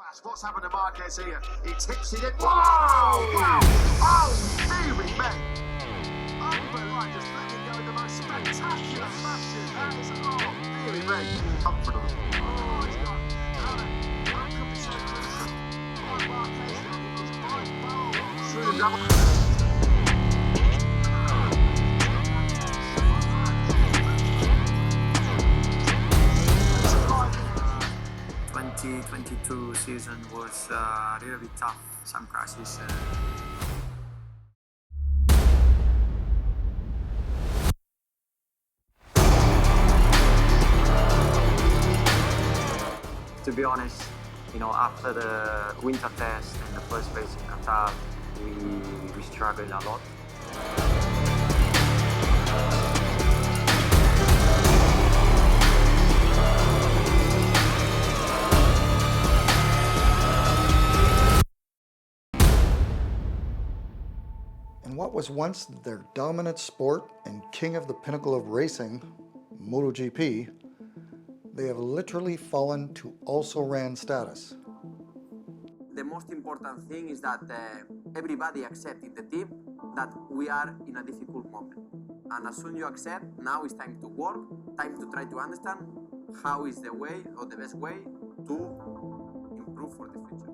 What's happened to Marquez here? He tips it in. Wow! Wow! Oh, dearie me! Overline, just letting go in the most spectacular fashion. That is, oh, dearie me. Comfortable. Oh, he's gone. That could be so crucial. Oh, Marquez, it was by foul. Through the double. 2022 season was really tough, some crashes. To be honest, after the winter test and the first race in Qatar, we struggled a lot. In what was once their dominant sport and king of the pinnacle of racing, MotoGP, they have literally fallen to also-ran status. The most important thing is that everybody accepts in the team that we are in a difficult moment. And as soon as you accept, now it's time to work, time to try to understand how is the way or the best way to improve for the future.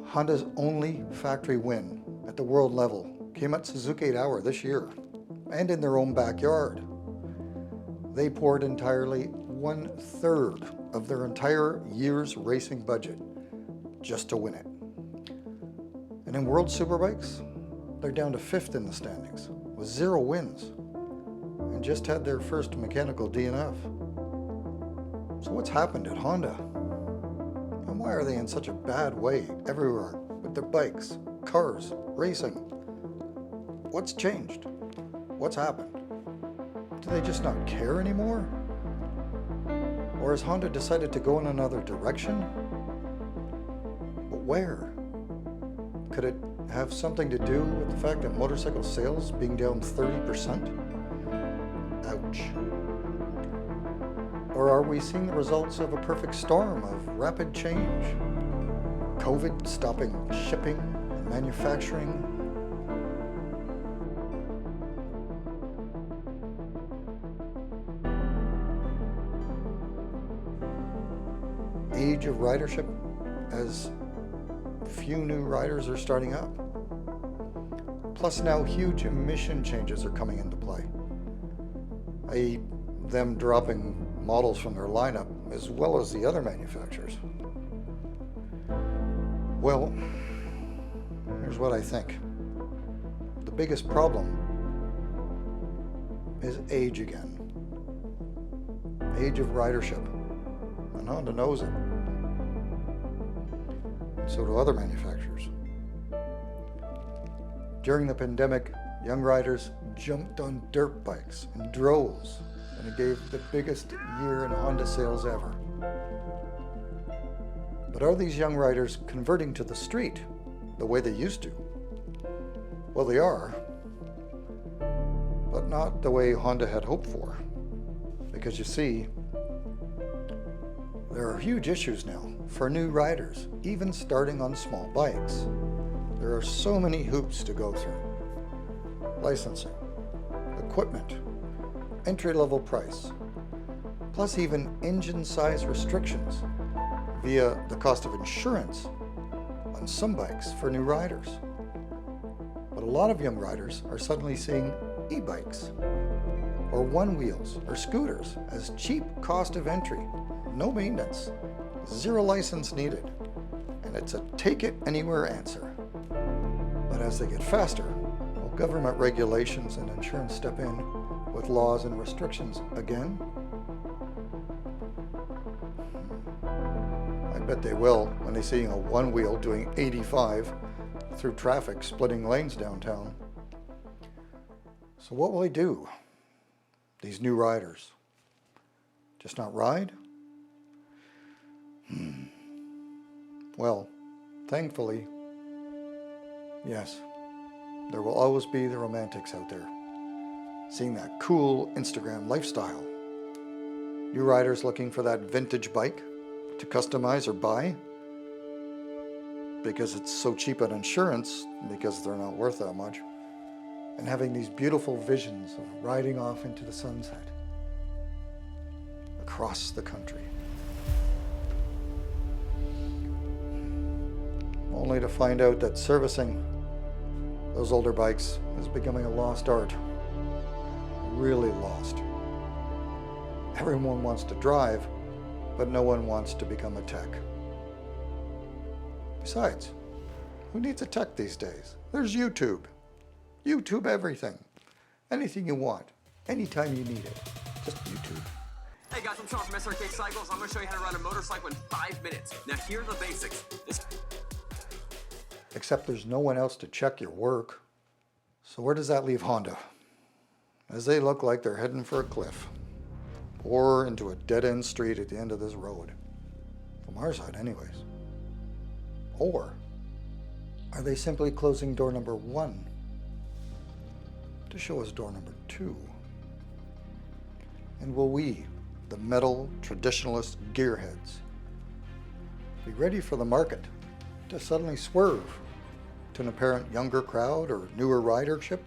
Honda's only factory win at the world level came at Suzuki 8 Hour this year, and in their own backyard. They poured entirely 1/3 of their entire year's racing budget just to win it. And in World Superbikes, they're down to 5th in the standings with 0 wins and just had their first mechanical DNF. So what's happened at Honda? And why are they in such a bad way everywhere with their bikes, cars, racing? What's changed? What's happened? Do they just not care anymore? Or has Honda decided to go in another direction? But where? Could it have something to do with the fact that motorcycle sales being down 30%? Ouch. Or are we seeing the results of a perfect storm of rapid change? COVID stopping shipping and manufacturing? Age of ridership as few new riders are starting up. Plus now huge emission changes are coming into play, i.e. them dropping models from their lineup as well as the other manufacturers. Well, here's what I think. The biggest problem is age again. Age of ridership. And Honda knows it. So do other manufacturers. During the pandemic, young riders jumped on dirt bikes in droves, and it gave the biggest year in Honda sales ever. But are these young riders converting to the street the way they used to? Well, they are, but not the way Honda had hoped for. Because you see, there are huge issues now for new riders, even starting on small bikes. There are so many hoops to go through. Licensing, equipment, entry-level price, plus even engine size restrictions via the cost of insurance on some bikes for new riders. But a lot of young riders are suddenly seeing e-bikes or one-wheels or scooters as cheap cost of entry. No maintenance, 0 license needed, and it's a take-it-anywhere answer. But as they get faster, will government regulations and insurance step in with laws and restrictions again? I bet they will when they see a one-wheel doing 85 through traffic, splitting lanes downtown. So what will they do, these new riders? Just not ride? Well, thankfully, yes, there will always be the romantics out there, seeing that cool Instagram lifestyle. New riders looking for that vintage bike, to customize or buy because it's so cheap on insurance, because they're not worth that much, and having these beautiful visions of riding off into the sunset across the country. Only to find out that servicing those older bikes is becoming a lost art. Really lost. Everyone wants to drive, but no one wants to become a tech. Besides, who needs a tech these days? There's YouTube. YouTube everything. Anything you want, anytime you need it. Just YouTube. Hey guys, I'm Sean from SRK Cycles. I'm going to show you how to ride a motorcycle in 5 minutes. Now here are the basics. Except there's no one else to check your work. So where does that leave Honda? As they look like they're heading for a cliff, or into a dead-end street at the end of this road. From our side anyways. Or are they simply closing door number 1 to show us door number 2? And will we, the metal traditionalist gearheads, be ready for the market to suddenly swerve to an apparent younger crowd or newer ridership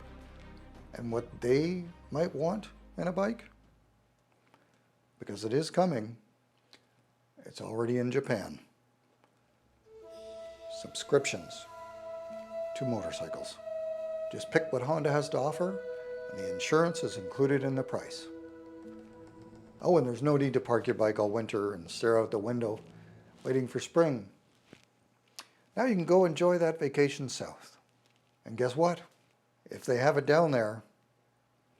and what they might want in a bike? Because it is coming. It's already in Japan. Subscriptions to motorcycles. Just pick what Honda has to offer, and the insurance is included in the price. Oh, and there's no need to park your bike all winter and stare out the window waiting for spring. Now you can go enjoy that vacation south. And guess what? If they have it down there,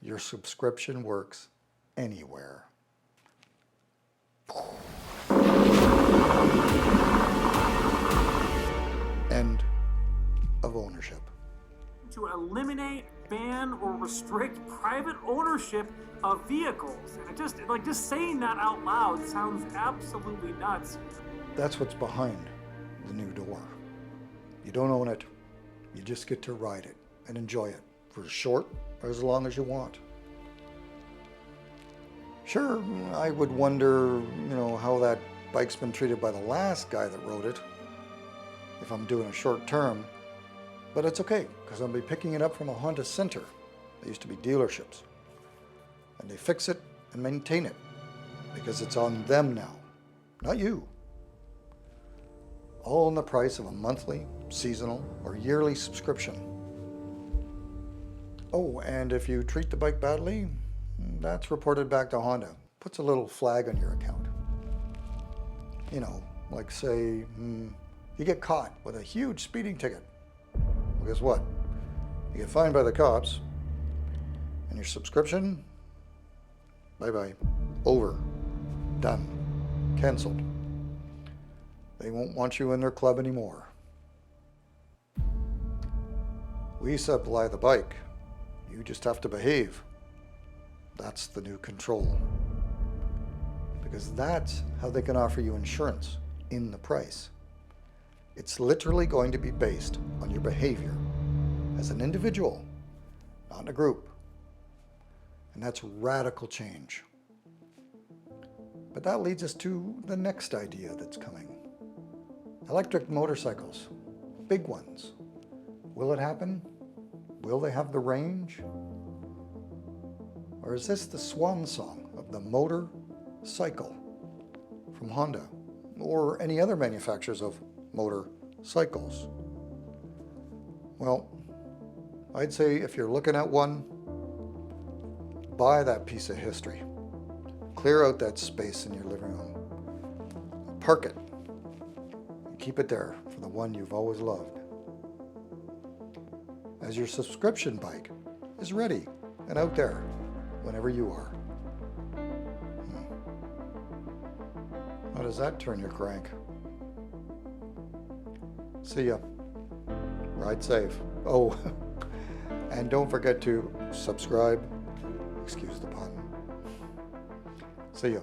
your subscription works anywhere. End of ownership. To eliminate, ban, or restrict private ownership of vehicles. And just saying that out loud sounds absolutely nuts. That's what's behind the new door. You don't own it. You just get to ride it and enjoy it for as short or as long as you want. Sure, I would wonder, how that bike's been treated by the last guy that rode it, if I'm doing a short term. But it's okay, because I'll be picking it up from a Honda Center. They used to be dealerships. And they fix it and maintain it, because it's on them now, not you. All in the price of a monthly, seasonal, or yearly subscription. Oh, and if you treat the bike badly, that's reported back to Honda. Puts a little flag on your account. Like say, you get caught with a huge speeding ticket. Well, guess what? You get fined by the cops, and your subscription, bye-bye, over, done, canceled. They won't want you in their club anymore. We supply the bike. You just have to behave. That's the new control. Because that's how they can offer you insurance in the price. It's literally going to be based on your behavior as an individual, not in a group. And that's radical change. But that leads us to the next idea that's coming. Electric motorcycles, big ones. Will it happen? Will they have the range? Or is this the swan song of the motorcycle from Honda or any other manufacturers of motorcycles? Well, I'd say if you're looking at one, buy that piece of history. Clear out that space in your living room. Park it. And keep it there for the one you've always loved. As your subscription bike is ready and out there whenever you are. How does that turn your crank? See ya. Ride safe. Oh, and don't forget to subscribe. Excuse the pun. See ya.